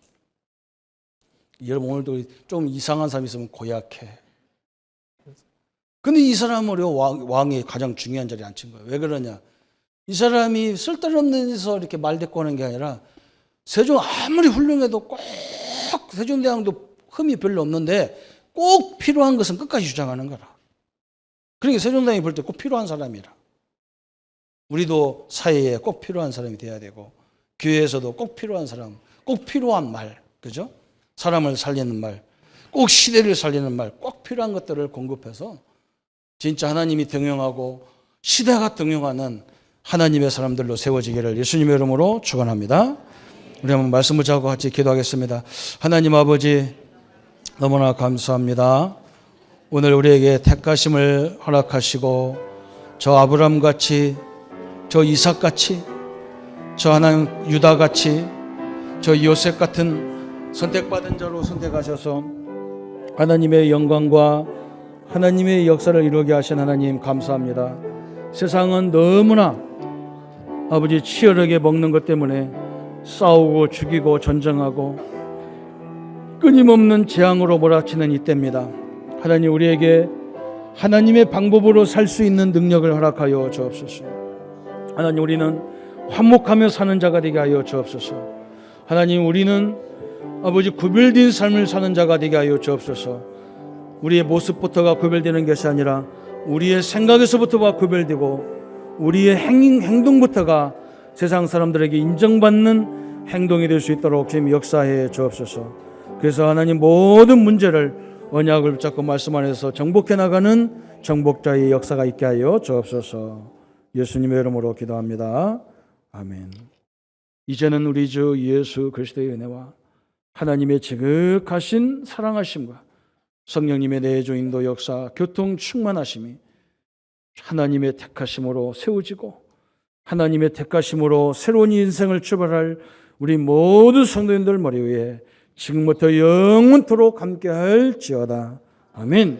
여러분 오늘도 좀 이상한 사람 있으면 고약해. 근데 이 사람으로 왕이 가장 중요한 자리에 앉힌 거예요. 왜 그러냐? 이 사람이 쓸데없는 데서 이렇게 말대꾸 하는 게 아니라 세종 아무리 훌륭해도 꼭 세종대왕도 흠이 별로 없는데 꼭 필요한 것은 끝까지 주장하는 거라. 그러니까 세종대왕이 볼 때 꼭 필요한 사람이라. 우리도 사회에 꼭 필요한 사람이 돼야 되고 교회에서도 꼭 필요한 사람, 꼭 필요한 말, 그죠? 사람을 살리는 말, 꼭 시대를 살리는 말, 꼭 필요한 것들을 공급해서 진짜 하나님이 등용하고 시대가 등용하는 하나님의 사람들로 세워지기를 예수님의 이름으로 축원합니다. 우리 한번 말씀을 잡고 같이 기도하겠습니다. 하나님 아버지 너무나 감사합니다. 오늘 우리에게 택하심을 허락하시고 저 아브라함같이 저 이삭같이 저 하나님 유다같이 저 요셉 같은 선택받은 자로 선택하셔서 하나님의 영광과 하나님의 역사를 이루게 하신 하나님 감사합니다. 세상은 너무나 아버지 치열하게 먹는 것 때문에 싸우고 죽이고 전쟁하고 끊임없는 재앙으로 몰아치는 이때입니다. 하나님 우리에게 하나님의 방법으로 살 수 있는 능력을 허락하여 주옵소서. 하나님 우리는 화목하며 사는 자가 되게 하여 주옵소서. 하나님 우리는 아버지 구별된 삶을 사는 자가 되게 하여 주옵소서. 우리의 모습부터가 구별되는 것이 아니라 우리의 생각에서부터가 구별되고 우리의 행동부터가 세상 사람들에게 인정받는 행동이 될 수 있도록 주님 역사해 주옵소서. 그래서 하나님 모든 문제를 언약을 붙잡고 말씀 안에서 정복해 나가는 정복자의 역사가 있게 하여 주옵소서. 예수님의 이름으로 기도합니다. 아멘. 이제는 우리 주 예수 그리스도의 은혜와 하나님의 지극하신 사랑하심과 성령님의 내주 인도 역사 교통 충만하심이 하나님의 택하심으로 세워지고 하나님의 택하심으로 새로운 인생을 출발할 우리 모든 성도님들 머리 위에 지금부터 영원토록 함께할지어다. 아멘.